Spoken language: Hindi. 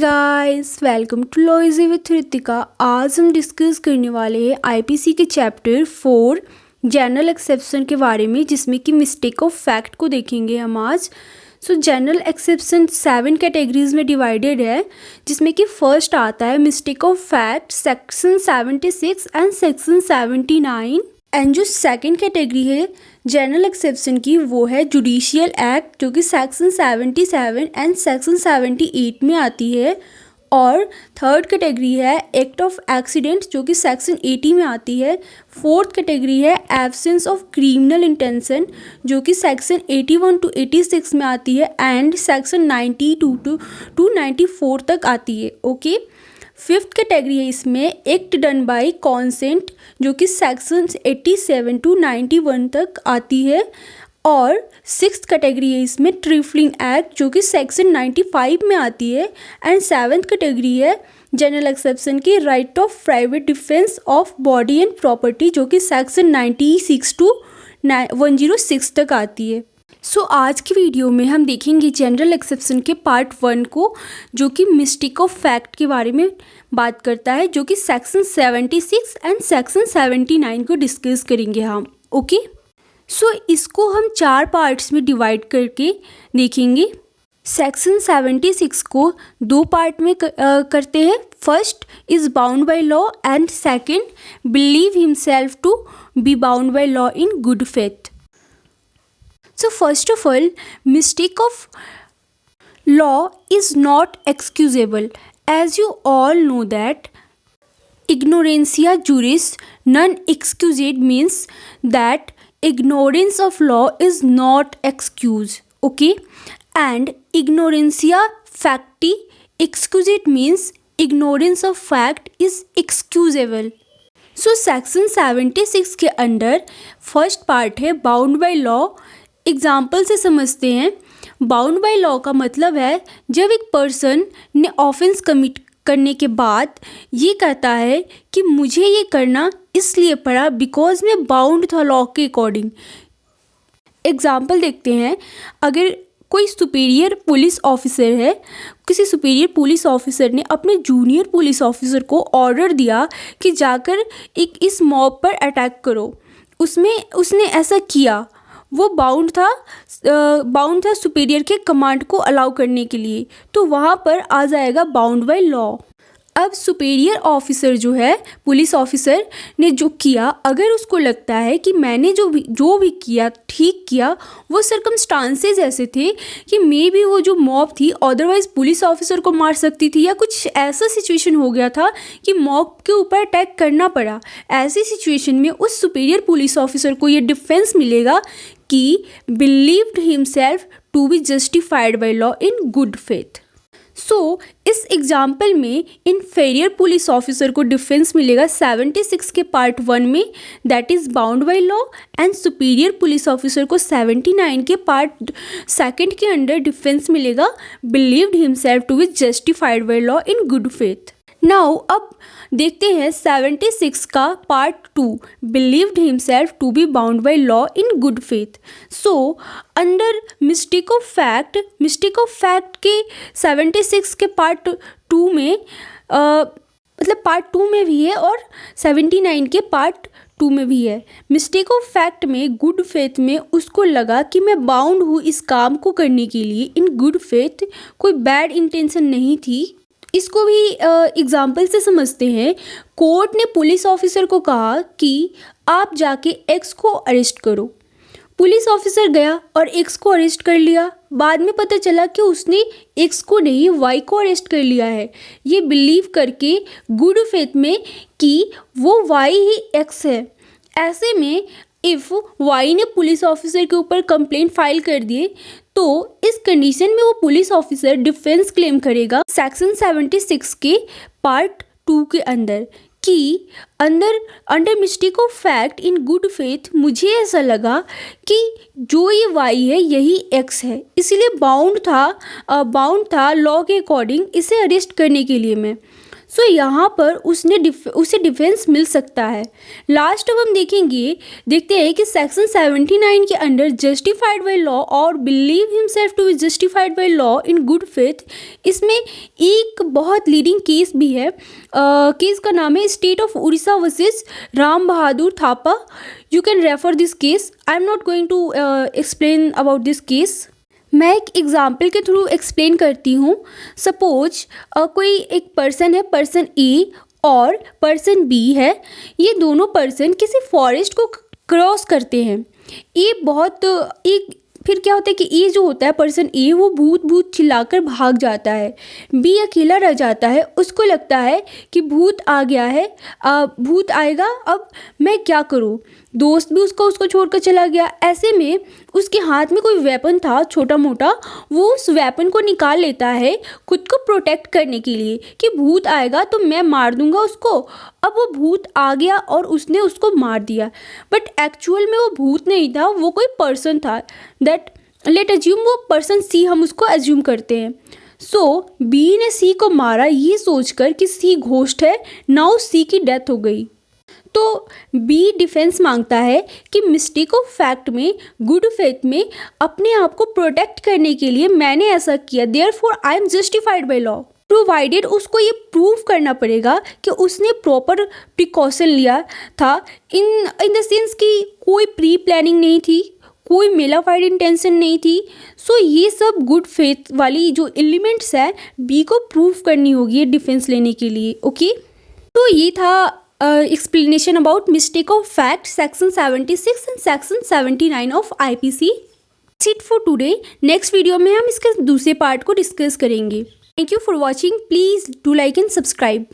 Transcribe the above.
Guys, welcome to law easy with Ritika. आज हम डिस्कस करने वाले हैं आईपीसी के चैप्टर 4 जनरल एक्सेप्शन के बारे में, जिसमें कि मिस्टेक ऑफ फैक्ट को देखेंगे हम आज। जनरल एक्सेप्शन 7 कैटेगरीज में डिवाइडेड है, जिसमें कि फर्स्ट आता है mistake of fact section 76 and section 79। And जो सेकंड कैटेगरी है जनरल एक्सेप्शन की, वो है जुडिशियल एक्ट, जो कि सेक्शन 77 एंड सेक्शन 78 में आती है। और थर्ड कैटेगरी है एक्ट ऑफ एक्सीडेंट, जो कि सेक्शन 80 में आती है। फोर्थ कैटेगरी है एब्सेंस ऑफ क्रिमिनल इंटेंशन, जो कि सेक्शन 81 टू 86 में आती है एंड सेक्शन 92 टू 94 तक आती है। ओके। फिफ्थ कैटेगरी है इसमें एक्ट डन बाय कॉन्सेंट, जो कि सेक्शन 87 टू 91 तक आती है। और सिक्स्थ कैटेगरी है इसमें ट्रिफलिंग एक्ट, जो कि सेक्शन 95 में आती है। एंड सेवन्थ कैटेगरी है जनरल एक्सेप्शन की right of private defence of body and property, जो कि सेक्शन 96 टू 106 तक आती है। आज की वीडियो में हम देखेंगे जनरल एक्सेप्शन के पार्ट 1 को, जो कि मिस्टेक ऑफ फैक्ट के बारे में बात करता है, जो कि सेक्शन 76 एंड सेक्शन 79 को डिस्कस करेंगे हम। ओके। इसको हम 4 पार्ट्स में डिवाइड करके देखेंगे। सेक्शन 76 को 2 पार्ट में करते हैं। First is bound by law and second believe himself to be bound by law in good faith. First of all, mistake of law is not excusable. As you all know that ignorantia juris non excused means that ignorance of law is not excuse. Okay. And ignorantia facti excused means ignorance of fact is excusable. Section 76 के अंदर फर्स्ट पार्ट है बाउंड बाय लॉ। एग्जाम्पल से समझते हैं। बाउंड बाय लॉ का मतलब है जब एक पर्सन ने ऑफेंस कमिट करने के बाद ये कहता है कि मुझे ये करना इसलिए पड़ा बिकॉज मैं बाउंड था लॉ के अकॉर्डिंग। एग्जाम्पल देखते हैं। अगर कोई सुपीरियर पुलिस ऑफिसर है, किसी सुपीरियर पुलिस ऑफिसर ने अपने जूनियर पुलिस ऑफिसर को ऑर्डर दिया कि जाकर इस मॉब पर अटैक करो, उसने ऐसा किया, वो बाउंड था सुपीरियर के कमांड को अलाउ करने के लिए, तो वहाँ पर आ जाएगा बाउंड बाय लॉ। अब सुपीरियर ऑफिसर जो है, पुलिस ऑफिसर ने जो किया, अगर उसको लगता है कि मैंने जो भी किया ठीक किया, वो सर्कमस्टांसेस ऐसे थे कि मे बी वो जो मॉब थी अदरवाइज पुलिस ऑफिसर को मार सकती थी, या कुछ ऐसा सिचुएशन हो गया था कि मॉब के ऊपर अटैक करना पड़ा, ऐसी सिचुएशन में उस सुपीरियर पुलिस ऑफिसर को ये डिफेंस मिलेगा कि believed himself to be justified by law in good faith. इस एग्जाम्पल में इनफेरियर पुलिस ऑफिसर को डिफेंस मिलेगा 76 के पार्ट 1 में, that is bound by law. And superior police officer को 79 के पार्ट 2 के अंडर डिफेंस मिलेगा believed himself to be justified by law in good faith. Now अब देखते हैं 76 का part 2 believed himself to be bound by law in good faith. Under mistake of fact के 76 के पार्ट 2 में मतलब पार्ट 2 में भी है और 79 के पार्ट 2 में भी है। मिस्टेक ऑफ फैक्ट में गुड फेथ में उसको लगा कि मैं बाउंड हूँ इस काम को करने के लिए इन गुड फेथ, कोई बैड इंटेंशन नहीं थी। इसको भी एग्जाम्पल से समझते हैं। कोर्ट ने पुलिस ऑफिसर को कहा कि आप जाके एक्स को अरेस्ट करो। पुलिस ऑफिसर गया और एक्स को अरेस्ट कर लिया। बाद में पता चला कि उसने एक्स को नहीं वाई को अरेस्ट कर लिया है, ये बिलीव करके गुड फेथ में कि वो वाई ही एक्स है। ऐसे में इफ़ वाई ने पुलिस ऑफिसर के ऊपर कंप्लेंट फाइल कर दिए, तो इस कंडीशन में वो पुलिस ऑफिसर डिफेंस क्लेम करेगा सेक्शन 76 के पार्ट 2 के अंदर कि under mistake of fact in good faith मुझे ऐसा लगा कि जो ये वाई है यही एक्स है, इसलिए बाउंड था लॉ के अकॉर्डिंग इसे अरेस्ट करने के लिए मैं। यहाँ पर उसे डिफेंस मिल सकता है। लास्ट अब हम देखते हैं कि सेक्शन 79 के अंडर जस्टिफाइड बाय लॉ और believe himself to be justified by law in good faith, इसमें एक बहुत लीडिंग केस भी है। केस का नाम है state of Orissa versus Ram Bahadur Thapa. You can refer this case. I am not going to explain about this case. मैं एक एग्जाम्पल के थ्रू एक्सप्लेन करती हूँ। सपोज कोई एक पर्सन है, पर्सन ए और पर्सन बी है। ये दोनों पर्सन किसी फॉरेस्ट को क्रॉस करते हैं। ये बहुत एक फिर क्या होता है कि ये जो होता है पर्सन ए, वो भूत भूत चिल्लाकर भाग जाता है। बी अकेला रह जाता है। उसको लगता है कि भूत आ गया है, भूत आएगा, अब मैं क्या करूँ। दोस्त भी उसको छोड़कर चला गया। ऐसे में उसके हाथ में कोई वेपन था छोटा मोटा, वो उस वेपन को निकाल लेता है खुद को प्रोटेक्ट करने के लिए कि भूत आएगा तो मैं मार दूंगा उसको। अब वो भूत आ गया और उसने उसको मार दिया, बट एक्चुअल में वो भूत नहीं था, वो कोई पर्सन था। दैट लेट अज्यूम वो पर्सन सी, हम उसको अज्यूम करते हैं। सो बी ने सी को मारा ये सोचकर कि सी घोस्ट है। नाउ सी की डेथ हो गई। तो बी डिफेंस मांगता है कि मिस्टेक ऑफ फैक्ट में, गुड फेथ में अपने आप को प्रोटेक्ट करने के लिए मैंने ऐसा किया, therefore I am justified by law. Provided उसको ये प्रूव करना पड़ेगा कि उसने प्रॉपर प्रिकॉशन लिया था, इन द सेंस कि कोई प्री प्लानिंग नहीं थी, कोई मेलाफाइड इंटेंशन नहीं थी। सो ये सब गुड फेथ वाली जो एलिमेंट्स है बी को प्रूव करनी होगी डिफेंस लेने के लिए। ओके, तो ये था explanation about mistake of fact section 76 and section 79 of IPC। That's it for today। Next video में हम इसके दूसरे पार्ट को डिस्कस करेंगे। Thank you for watching. Please do like and subscribe.